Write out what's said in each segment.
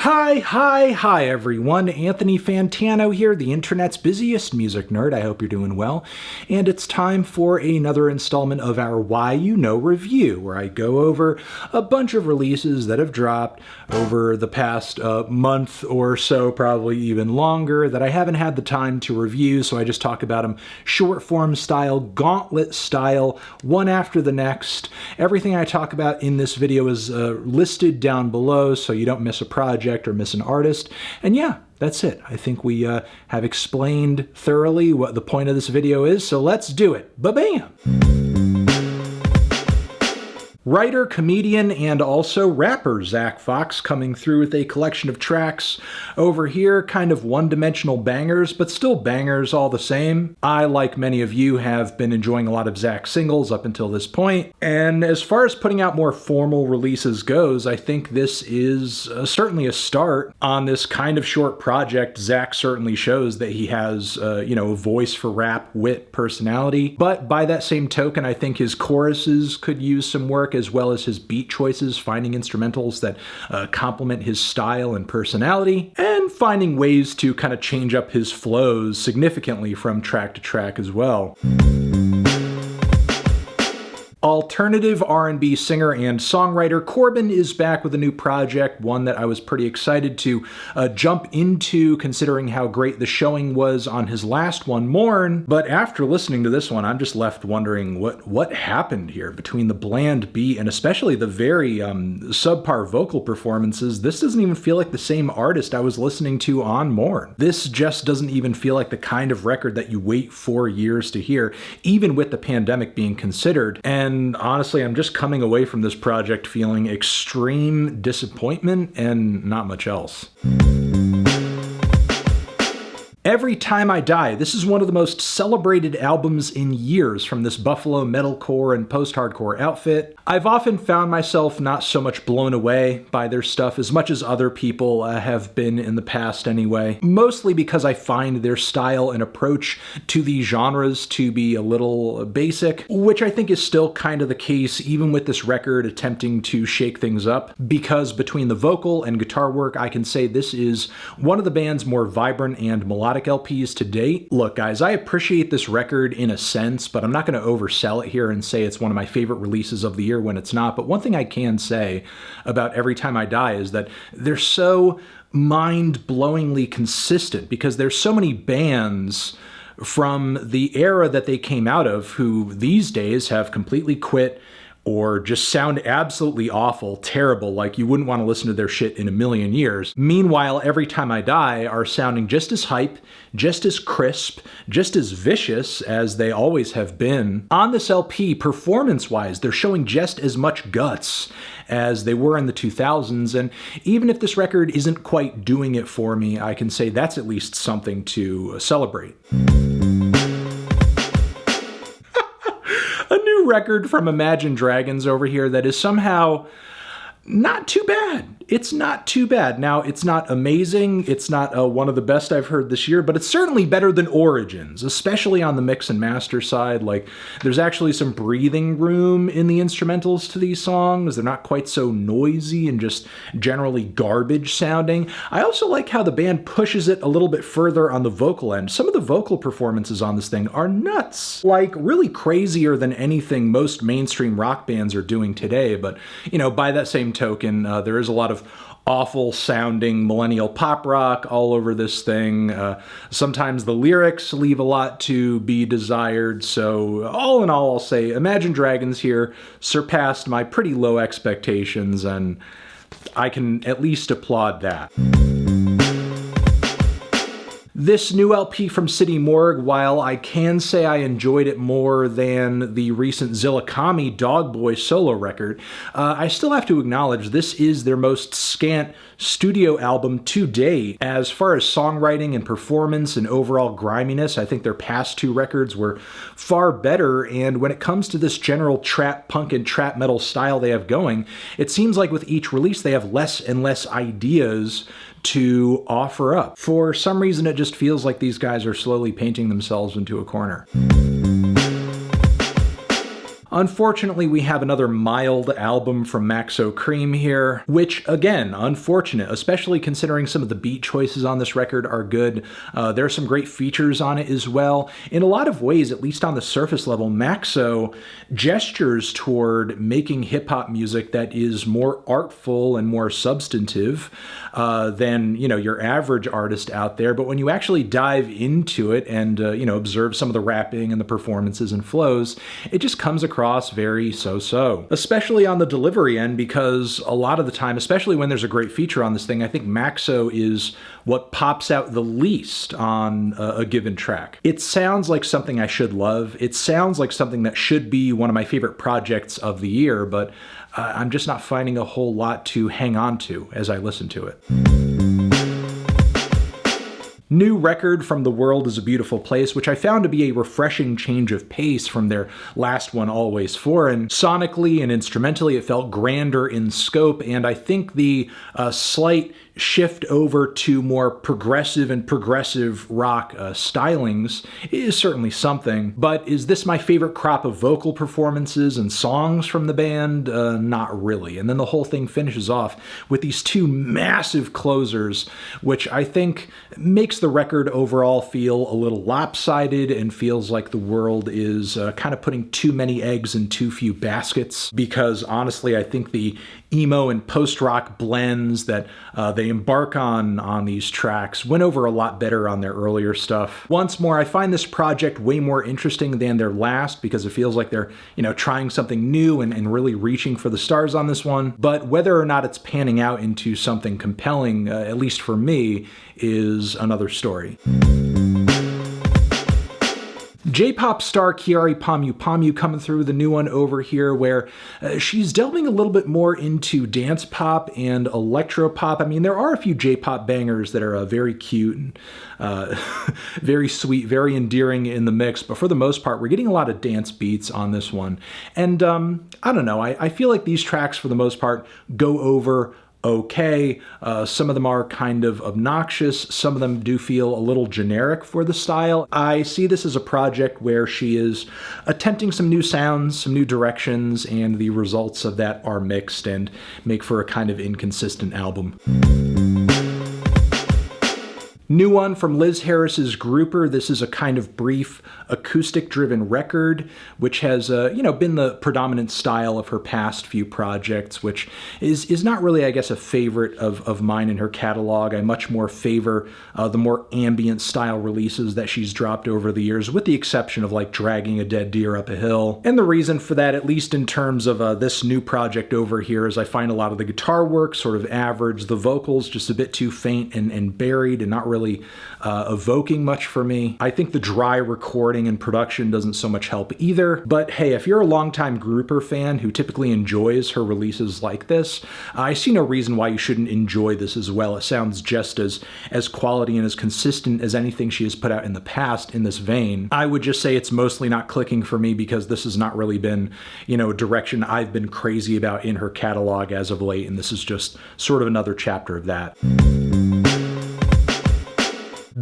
Hi everyone, Anthony Fantano here, the internet's busiest music nerd. I hope you're doing well. And it's time for another installment of our Why You Know review, where I go over a bunch of releases that have dropped over the past month or so, probably even longer, that I haven't had the time to review, so I just talk about them short form style, gauntlet style, one after the next. Everything I talk about in this video is listed down below, so you don't miss a project or miss an artist. And yeah, that's it. I think we have explained thoroughly what the point of this video is, so let's do it. Ba-bam! Writer, comedian, and also rapper Zack coming through with a collection of tracks over here, kind of one-dimensional bangers, but still bangers all the same. I, like many of you, have been enjoying a lot of Zack singles up until this point, and as far as putting out more formal releases goes, I think this is certainly a start on this kind of short project. Zack certainly shows that he has, a voice for rap, wit, personality, but by that same token, I think his choruses could use some work, as well as his beat choices, finding instrumentals that complement his style and personality, and finding ways to kind of change up his flows significantly from track to track as well. Alternative R&B singer and songwriter CORBIN is back with a new project, one that I was pretty excited to jump into, considering how great the showing was on his last one, Mourn. But after listening to this one, I'm just left wondering what happened here between the bland beat and especially the very subpar vocal performances. This doesn't even feel like the same artist I was listening to on Mourn. This just doesn't even feel like the kind of record that you wait 4 years to hear, even with the pandemic being considered. And honestly, I'm just coming away from this project feeling extreme disappointment and not much else. Every Time I Die. This is one of the most celebrated albums in years from this Buffalo metalcore and post-hardcore outfit. I've often found myself not so much blown away by their stuff as much as other people have been in the past anyway, mostly because I find their style and approach to these genres to be a little basic, which I think is still kind of the case even with this record attempting to shake things up, because between the vocal and guitar work, I can say this is one of the band's more vibrant and melodic LPs to date. Look guys, I appreciate this record in a sense, but I'm not going to oversell it here and say it's one of my favorite releases of the year when it's not. But one thing I can say about Every Time I Die is that they're so mind-blowingly consistent, because there's so many bands from the era that they came out of who these days have completely quit or just sound absolutely awful, terrible, like you wouldn't want to listen to their shit in a million years. Meanwhile, Every Time I Die are sounding just as hype, just as crisp, just as vicious as they always have been. On this LP, performance-wise, they're showing just as much guts as they were in the 2000s, and even if this record isn't quite doing it for me, I can say that's at least something to celebrate. Record from Imagine Dragons over here that is somehow not too bad. It's not too bad. Now, it's not amazing. It's not one of the best I've heard this year, but it's certainly better than Origins, especially on the mix and master side. Like, there's actually some breathing room in the instrumentals to these songs. They're not quite so noisy and just generally garbage sounding. I also like how the band pushes it a little bit further on the vocal end. Some of the vocal performances on this thing are nuts. Like, really crazier than anything most mainstream rock bands are doing today. But, by that same token, there is a lot of awful sounding millennial pop rock all over this thing. Sometimes the lyrics leave a lot to be desired. So all in all, I'll say Imagine Dragons here surpassed my pretty low expectations, and I can at least applaud that. This new LP from City Morgue, while I can say I enjoyed it more than the recent Zillakami Dogboy solo record, I still have to acknowledge this is their most scant studio album to date. As far as songwriting and performance and overall griminess, I think their past two records were far better, and when it comes to this general trap punk and trap metal style they have going, it seems like with each release they have less and less ideas to offer up. For some reason, it just feels like these guys are slowly painting themselves into a corner. Unfortunately, we have another mild album from MAXO KREAM here, which, again, unfortunate, especially considering some of the beat choices on this record are good. There are some great features on it as well. In a lot of ways, at least on the surface level, MAXO gestures toward making hip-hop music that is more artful and more substantive than, you know, your average artist out there. But when you actually dive into it and, you know, observe some of the rapping and the performances and flows, it just comes across very so-so, especially on the delivery end, because a lot of the time, especially when there's a great feature on this thing, I think MAXO is what pops out the least on a given track. It sounds like something I should love. It sounds like something that should be one of my favorite projects of the year, but I'm just not finding a whole lot to hang on to as I listen to it. New record from The World is a Beautiful Place, which I found to be a refreshing change of pace from their last one, Always Foreign. Sonically and instrumentally, it felt grander in scope, and I think the slight shift over to more progressive and progressive rock stylings is certainly something. But is this my favorite crop of vocal performances and songs from the band? Not really. And then the whole thing finishes off with these two massive closers, which I think makes the record overall feel a little lopsided and feels like The World is kind of putting too many eggs in too few baskets, because honestly, I think the emo and post-rock blends that they embark on these tracks went over a lot better on their earlier stuff. Once more, I find this project way more interesting than their last, because it feels like they're, you know, trying something new and really reaching for the stars on this one. But whether or not it's panning out into something compelling, at least for me, is another story. J-pop star KYARY coming through the new one over here, where she's delving a little bit more into dance pop and electro pop. I mean, there are a few J-pop bangers that are very cute and very sweet, very endearing in the mix, but for the most part, we're getting a lot of dance beats on this one. And I don't know, I feel like these tracks, for the most part, go over okay. Some of them are kind of obnoxious. Some of them do feel a little generic for the style. I see this as a project where she is attempting some new sounds, some new directions, and the results of that are mixed and make for a kind of inconsistent album. New one from Liz Harris's Grouper. This is a kind of brief acoustic-driven record, which has, you know, been the predominant style of her past few projects, which is not really, I guess, a favorite of mine in her catalog. I much more favor the more ambient style releases that she's dropped over the years, with the exception of like Dragging a Dead Deer Up a Hill. And the reason for that, at least in terms of this new project over here, is I find a lot of the guitar work sort of average, the vocals just a bit too faint and buried and not really evoking much for me. I think the dry recording and production doesn't so much help either. But hey, if you're a longtime Grouper fan who typically enjoys her releases like this, I see no reason why you shouldn't enjoy this as well. It sounds just as quality and as consistent as anything she has put out in the past in this vein. I would just say it's mostly not clicking for me because this has not really been, you know, a direction I've been crazy about in her catalog as of late, and this is just sort of another chapter of that.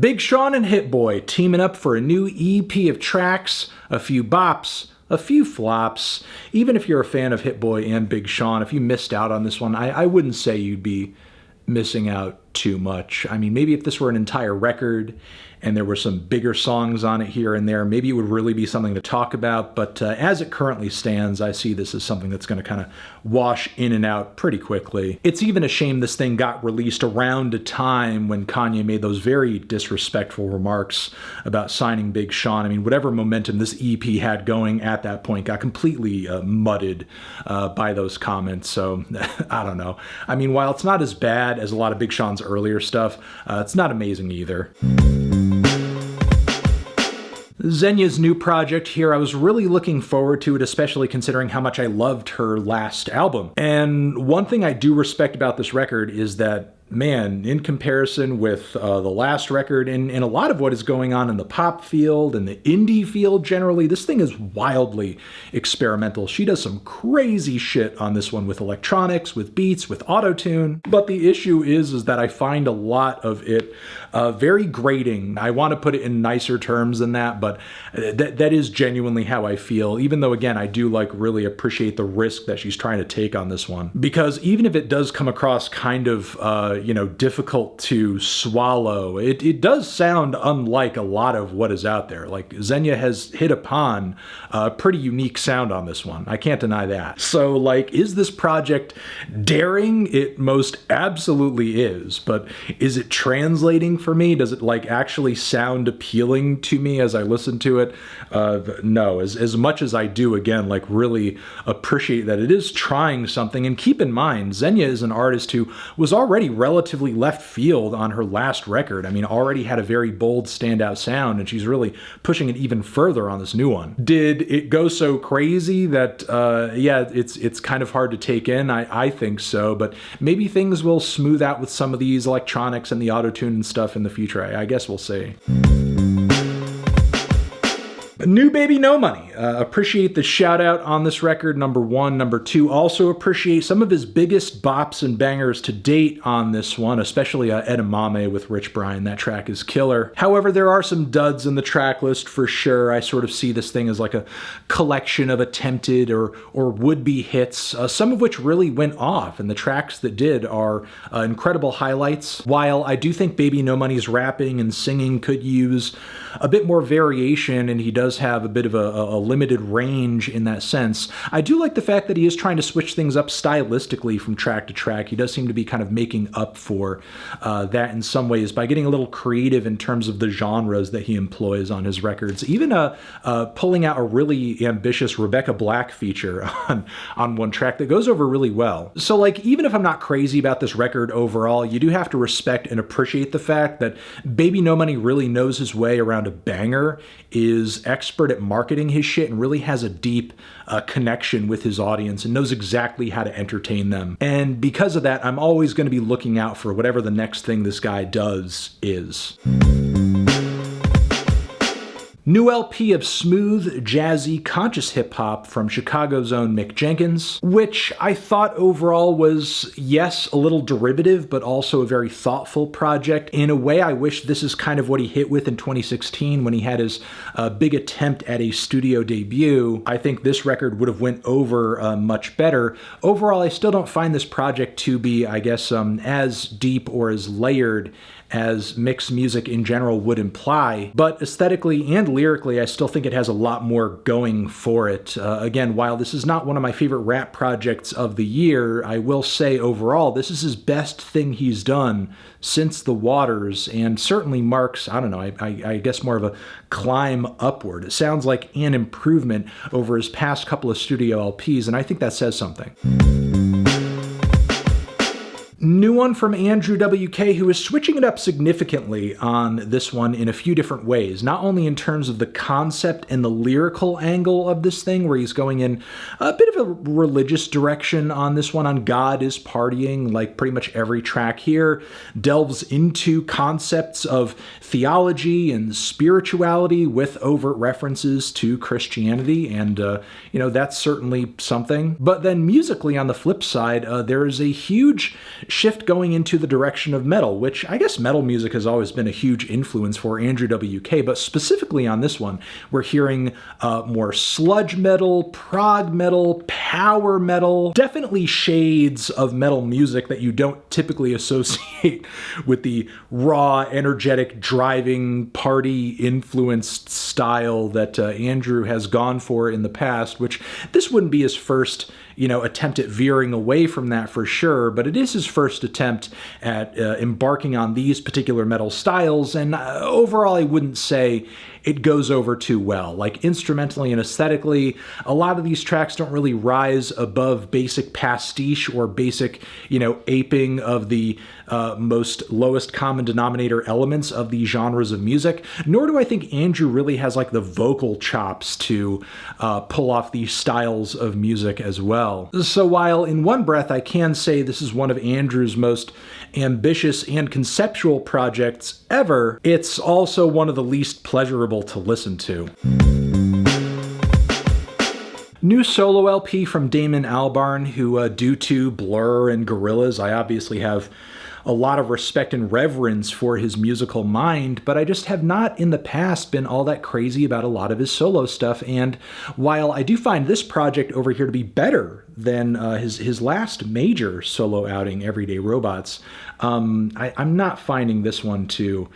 Big Sean and Hit Boy teaming up for a new EP of tracks, a few bops, a few flops. Even if you're a fan of Hit Boy and Big Sean, if you missed out on this one, I wouldn't say you'd be missing out too much. I mean, maybe if this were an entire record and there were some bigger songs on it here and there, maybe it would really be something to talk about. But as it currently stands, I see this as something that's going to kind of wash in and out pretty quickly. It's even a shame this thing got released around a time when Kanye made those very disrespectful remarks about signing Big Sean. I mean, whatever momentum this EP had going at that point got completely mudded by those comments. So I don't know. I mean, while it's not as bad as a lot of Big Sean's earlier stuff, it's not amazing either. XENIA's new project here, I was really looking forward to it, especially considering how much I loved her last album. And one thing I do respect about this record is that man, in comparison with the last record and a lot of what is going on in the pop field and the indie field generally, this thing is wildly experimental. She does some crazy shit on this one with electronics, with beats, with auto-tune. But the issue is that I find a lot of it very grating. I want to put it in nicer terms than that, but that is genuinely how I feel, even though, again, I do like really appreciate the risk that she's trying to take on this one. Because even if it does come across kind of, you know, difficult to swallow, it does sound unlike a lot of what is out there. Like, XENIA has hit upon a pretty unique sound on this one. I can't deny that. So, like, is this project daring? It most absolutely is, but is it translating for me? Does it, like, actually sound appealing to me as I listen to it? No. As much as I do, again, like, really appreciate that it is trying something. And keep in mind, XENIA is an artist who was already relatively left field on her last record. I mean, already had a very bold standout sound, and she's really pushing it even further on this new one. Did it go so crazy that, yeah, it's kind of hard to take in? I think so, but maybe things will smooth out with some of these electronics and the auto-tune and stuff in the future. I guess we'll see. New Baby No Money. Appreciate the shout out on this record, number 1. Number 2, also appreciate some of his biggest bops and bangers to date on this one, especially Edamame with Rich Brian. That track is killer. However, there are some duds in the track list for sure. I sort of see this thing as like a collection of attempted or would-be hits, some of which really went off, and the tracks that did are incredible highlights. While I do think Baby No Money's rapping and singing could use a bit more variation, and he does have a bit of a limited range in that sense, I do like the fact that he is trying to switch things up stylistically from track to track. He does seem to be kind of making up for that in some ways by getting a little creative in terms of the genres that he employs on his records. Even pulling out a really ambitious Rebecca Black feature on one track that goes over really well. So, like, even if I'm not crazy about this record overall, you do have to respect and appreciate the fact that Baby No Money really knows his way around a banger, is expert at marketing his shit, and really has a deep connection with his audience and knows exactly how to entertain them. And because of that, I'm always going to be looking out for whatever the next thing this guy does is. New LP of smooth, jazzy, conscious hip-hop from Chicago's own Mick Jenkins, which I thought overall was, yes, a little derivative, but also a very thoughtful project. In a way, I wish this is kind of what he hit with in 2016 when he had his big attempt at a studio debut. I think this record would have went over much better. Overall, I still don't find this project to be, I guess, as deep or as layered as Mick's music in general would imply, but aesthetically and lyrically, I still think it has a lot more going for it. Again, while this is not one of my favorite rap projects of the year, I will say overall, this is his best thing he's done since The Waters, and certainly marks, I don't know, I guess more of a climb upward. It sounds like an improvement over his past couple of studio LPs, and I think that says something. New one from Andrew WK, who is switching it up significantly on this one in a few different ways. Not only in terms of the concept and the lyrical angle of this thing, where he's going in a bit of a religious direction on this one, on God is Partying, like pretty much every track here, delves into concepts of theology and spirituality with overt references to Christianity, and, you know, that's certainly something. But then musically, on the flip side, there is a huge shift going into the direction of metal, which I guess metal music has always been a huge influence for Andrew WK, but specifically on this one, we're hearing more sludge metal, prog metal, power metal, definitely shades of metal music that you don't typically associate with the raw, energetic, driving, party-influenced style that Andrew has gone for in the past, which this wouldn't be his first, you know, attempt at veering away from that for sure, but it is his first attempt at embarking on these particular metal styles, and overall I wouldn't say it goes over too well. Like, instrumentally and aesthetically, a lot of these tracks don't really rise above basic pastiche or basic, you know, aping of the lowest common denominator elements of the genres of music, nor do I think Andrew really has like the vocal chops to pull off these styles of music as well. well. So while in one breath I can say this is one of Andrew's most ambitious and conceptual projects ever, it's also one of the least pleasurable to listen to. New solo LP from Damon Albarn, who due to Blur and Gorillaz, I obviously have a lot of respect and reverence for his musical mind, but I just have not in the past been all that crazy about a lot of his solo stuff. And while I do find this project over here to be better than his last major solo outing, Everyday Robots, I'm not finding this one to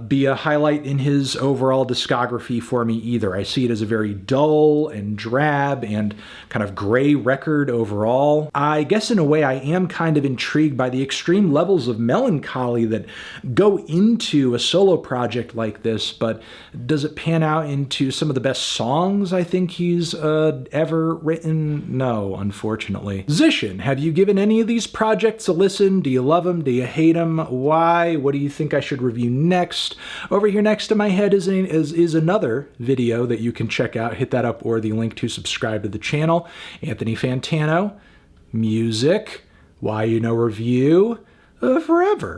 be a highlight in his overall discography for me either. I see it as a very dull and drab and kind of gray record overall. I guess in a way I am kind of intrigued by the extreme levels of melancholy that go into a solo project like this, but does it pan out into some of the best songs I think he's ever written? No, unfortunately. Zishin, have you given any of these projects a listen? Do you love them? Do you hate them? Why? What do you think I should review next? Over here next to my head is another video that you can check out. Hit that up or the link to subscribe to the channel. Anthony Fantano, music, YUNOREVIEW, forever.